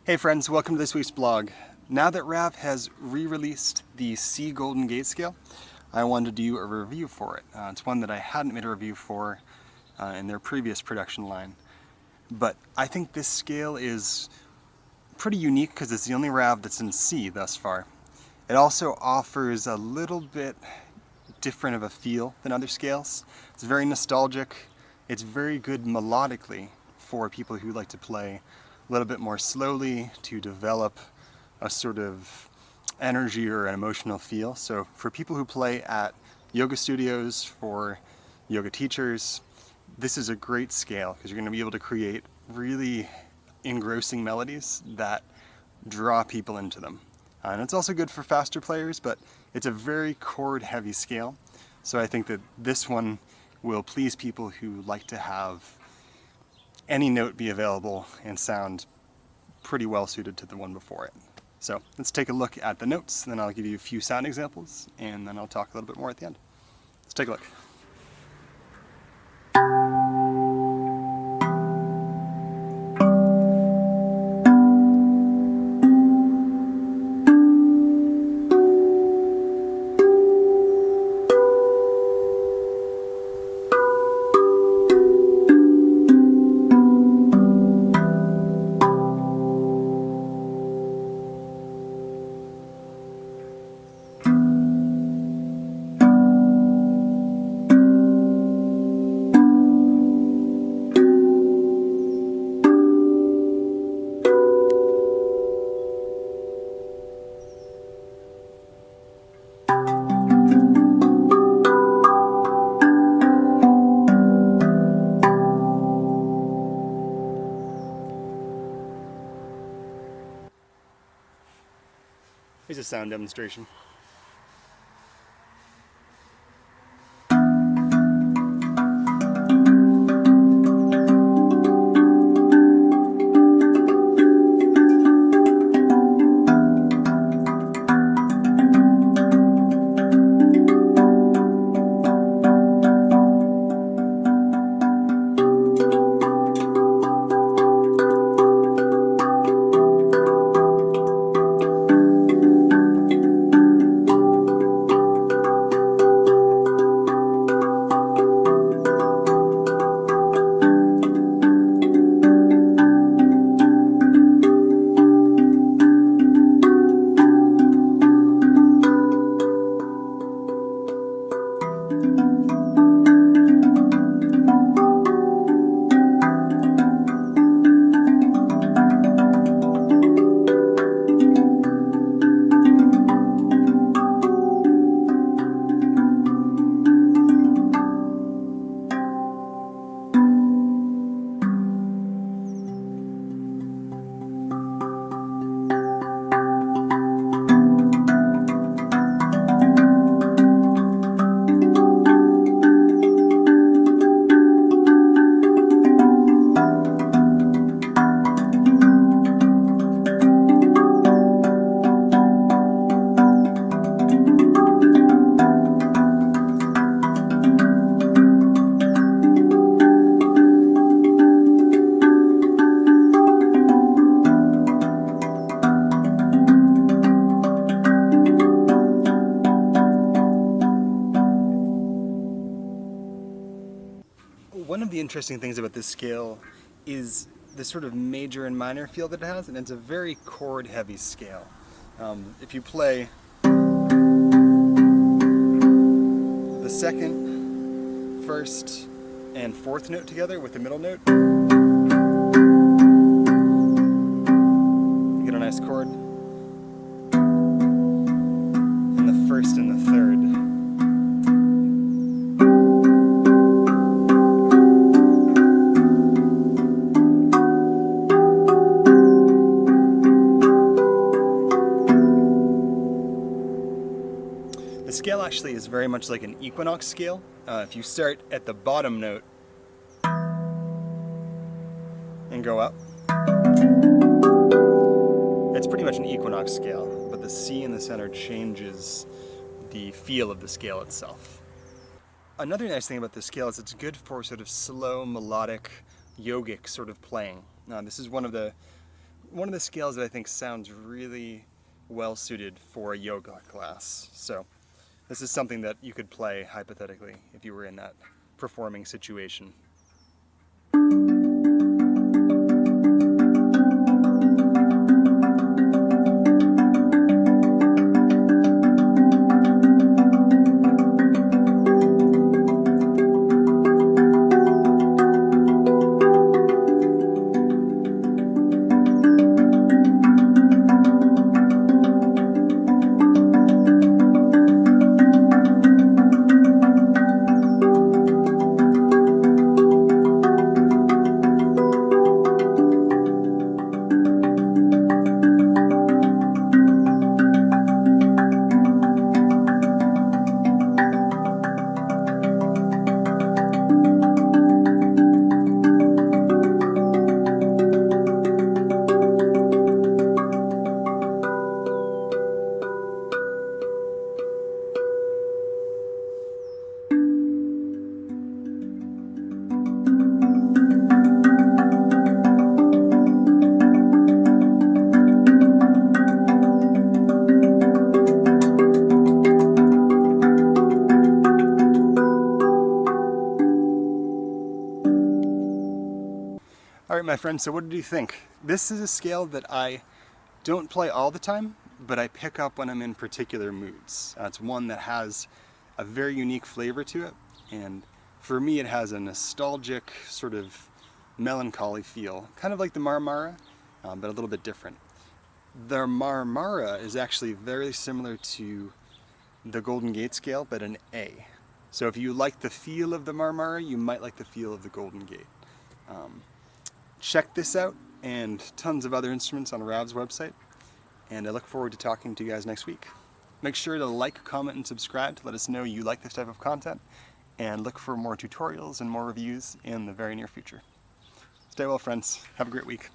Hey friends, welcome to this week's blog. Now that Rav has re-released the C Golden Gate scale, I wanted to do a review for it. It's one that I hadn't made a review for in their previous production line. But I think this scale is pretty unique because it's the only Rav that's in C thus far. It also offers a little bit different of a feel than other scales. It's very nostalgic. It's very good melodically for people who like to play a little bit more slowly to develop a sort of energy or an emotional feel. So for people who play at yoga studios, for yoga teachers, this is a great scale because you're going to be able to create really engrossing melodies that draw people into them. And it's also good for faster players, but it's a very chord heavy scale. So I think that this one will please people who like to have any note be available and sound pretty well suited to the one before it. So let's take a look at the notes, then I'll give you a few sound examples, and then I'll talk a little bit more at the end. Let's take a look. Here's a sound demonstration. One of the interesting things about this scale is the sort of major and minor feel that it has, and it's a very chord heavy scale. If you play the second, first, and fourth note together with the middle note, you get a nice chord, and the first and the third. The scale actually is very much like an equinox scale. If you start at the bottom note and go up, it's pretty much an equinox scale, but the C in the center changes the feel of the scale itself. Another nice thing about this scale is it's good for sort of slow, melodic, yogic sort of playing. This is one of the one of the scales that I think sounds really well suited for a yoga class. So this is something that you could play hypothetically if you were in that performing situation. All right, my friends, so what did you think? This is a scale that I don't play all the time, but I pick up when I'm in particular moods. It's one that has a very unique flavor to it, and for me it has a nostalgic sort of melancholy feel, kind of like the Marmara, but a little bit different. The Marmara is actually very similar to the Golden Gate scale, but an A. So if you like the feel of the Marmara, you might like the feel of the Golden Gate. Check this out and tons of other instruments on Rav's website, and I look forward to talking to you guys next week. Make sure to like, comment, and subscribe to let us know you like this type of content, and look for more tutorials and more reviews in the very near future. Stay well, friends. Have a great week.